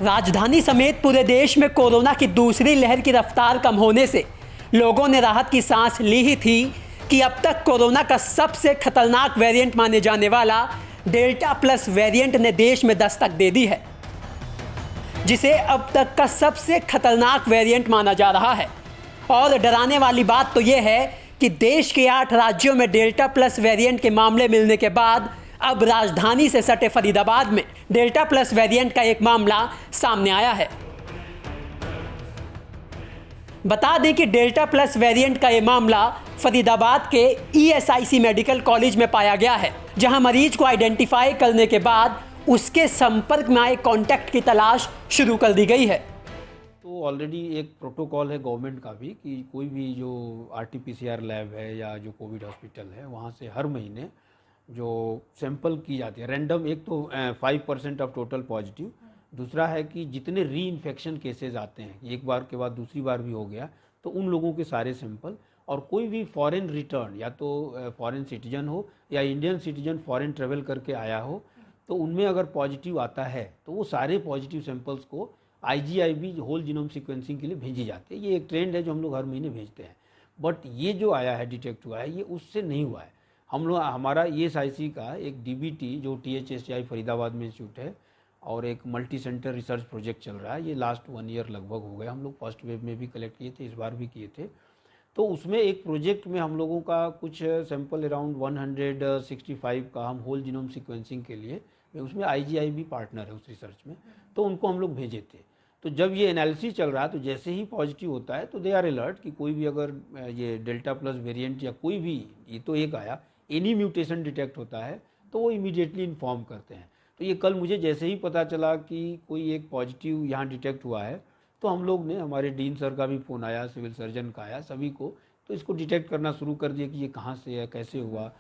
राजधानी समेत पूरे देश में कोरोना की दूसरी लहर की रफ्तार कम होने से लोगों ने राहत की सांस ली ही थी कि अब तक कोरोना का सबसे खतरनाक वेरिएंट माने जाने वाला डेल्टा प्लस वेरिएंट ने देश में दस्तक दे दी है, जिसे अब तक का सबसे खतरनाक वेरिएंट माना जा रहा है। और डराने वाली बात तो यह है कि देश के 8 राज्यों में डेल्टा प्लस वेरिएंट के मामले मिलने के बाद अब राजधानी से सटे फरीदाबाद में डेल्टा प्लस वेरिएंट का एक मामला सामने आया है। बता दें कि डेल्टा प्लस वेरिएंट का ये मामला फरीदाबाद के ESIC मेडिकल कॉलेज में पाया गया है, जहां मरीज को आइडेंटिफाई करने के बाद उसके संपर्क में आए कॉन्टैक्ट की तलाश शुरू कर दी गई है। तो ऑलरेडी एक प्रोटोकॉल है गवर्नमेंट का भी कि कोई भी जो RT-PCR लैब है या जो कोविड हॉस्पिटल है वहाँ से हर महीने जो सैंपल की जाती है रैंडम, एक तो 5% ऑफ टोटल पॉजिटिव, दूसरा है कि जितने री इन्फेक्शन केसेस आते हैं एक बार के बाद दूसरी बार भी हो गया तो उन लोगों के सारे सैंपल, और कोई भी फॉरेन रिटर्न या तो फॉरेन सिटीजन हो या इंडियन सिटीजन फॉरेन ट्रेवल करके आया हो तो उनमें अगर पॉजिटिव आता है तो वो सारे पॉजिटिव सैंपल्स को IGIB होल जीनोम सीक्वेंसिंग के लिए भेजी जाते हैं। ये एक ट्रेंड है जो हम लोग हर महीने भेजते हैं, बट ये जो आया है डिटेक्ट हुआ है ये उससे नहीं हुआ है। हम लोग हमारा ESIC का एक DBT जो THSI फरीदाबाद में इंस्टीट्यूट है और एक मल्टी सेंटर रिसर्च प्रोजेक्ट चल रहा है, ये लास्ट 1 ईयर लगभग हो गया। हम लोग फर्स्ट वेव में भी कलेक्ट किए थे, इस बार भी किए थे। तो उसमें एक प्रोजेक्ट में हम लोगों का कुछ सैंपल अराउंड 165 का हम होल जीनोम सीक्वेंसिंग के लिए, उसमें IGIB पार्टनर है उस रिसर्च में, तो उनको हम लोग भेजे थे। तो जब ये एनालिसिस चल रहा है तो जैसे ही पॉजिटिव होता है तो दे आर अलर्ट कि कोई भी अगर ये डेल्टा प्लस वेरिएंट या कोई भी, ये तो एक आया, एनी म्यूटेशन डिटेक्ट होता है तो वो इमीडिएटली इन्फॉर्म करते हैं। तो ये कल मुझे जैसे ही पता चला कि कोई एक पॉजिटिव यहाँ डिटेक्ट हुआ है तो हम लोग ने, हमारे डीन सर का भी फ़ोन आया, सिविल सर्जन का आया, सभी को, तो इसको डिटेक्ट करना शुरू कर दिया कि ये कहाँ से है, कैसे हुआ।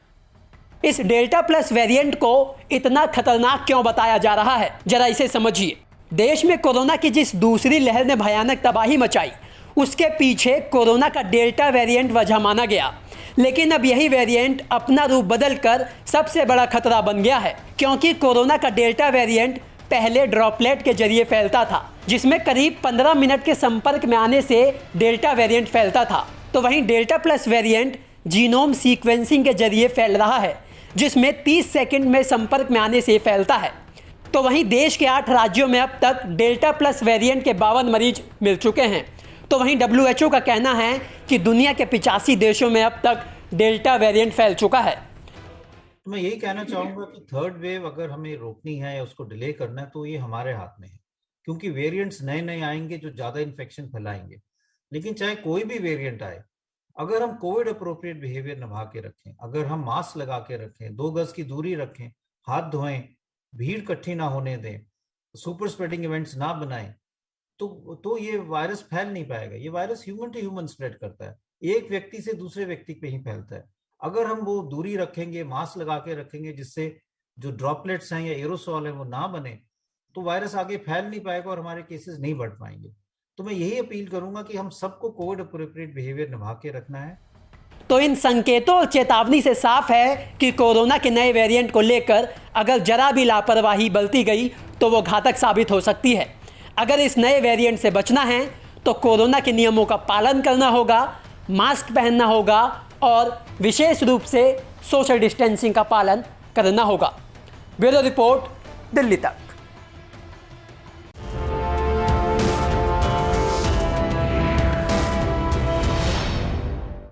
इस डेल्टा प्लस वेरिएंट को इतना खतरनाक क्यों बताया जा रहा है, जरा इसे समझिए। देश में कोरोना की जिस दूसरी लहर ने भयानक तबाही मचाई उसके पीछे कोरोना का डेल्टा वेरिएंट वजह माना गया, लेकिन अब यही वेरिएंट अपना रूप बदलकर सबसे बड़ा खतरा बन गया है, क्योंकि कोरोना का डेल्टा वेरिएंट पहले ड्रॉपलेट के जरिए फैलता था, जिसमें करीब 15 मिनट के संपर्क में आने से डेल्टा वेरिएंट फैलता था। तो वहीं delta plus variant genome sequencing के जरिए फैल रहा है, जिसमें 30 सेकंड में संपर्क में आने से फैलता है। तो वहीं देश के 8 राज्यों में अब तक डेल्टा प्लस वेरिएंट के 52 मरीज मिल चुके हैं। तो वहीं WHO का कहना है कि दुनिया के 85 देशों में अब तक डेल्टा वेरिएंट फैल चुका है। तो मैं यही कहना चाहूंगा कि थर्ड वेव अगर हमें रोकनी है या उसको डिले करना है तो ये हमारे हाथ में है, क्योंकि वेरिएंट्स नए नए आएंगे जो ज्यादा इन्फेक्शन फैलाएंगे। लेकिन चाहे कोई भी वेरिएंट आए, अगर हम कोविड अप्रोप्रिएट बिहेवियर निभा के रखें, अगर हम मास्क लगा के रखें, 2 गज की दूरी रखें, हाथ धोएं, भीड़ इकट्ठी ना होने दें, सुपर स्प्रेडिंग इवेंट्स ना बनाएं, तो ये वायरस फैल नहीं पाएगा। ये virus human to human spread करता है, एक व्यक्ति से दूसरे व्यक्ति पे ही फैलता है। अगर हम वो दूरी रखेंगे, मास्क लगा के रखेंगे, जिससे जो ड्रॉपलेट्स हैं या एरोसॉल है वो ना बने, तो वायरस आगे फैल नहीं पाएगा और हमारे केसेस नहीं बढ़ पाएंगे। तो मैं यही अपील करूंगा कि हम सबको कोविड अप्रोप्रिएट बिहेवियर निभा के रखना है। तो इन संकेतों और चेतावनी से साफ है कि कोरोना के नए वेरिएंट को लेकर अगर जरा भी लापरवाही बरती गई तो वो घातक साबित हो सकती है। अगर इस नए वेरिएंट से बचना है तो कोरोना के नियमों का पालन करना होगा, मास्क पहनना होगा और विशेष रूप से सोशल डिस्टेंसिंग का पालन करना होगा। ब्यूरो रिपोर्ट, दिल्ली तक।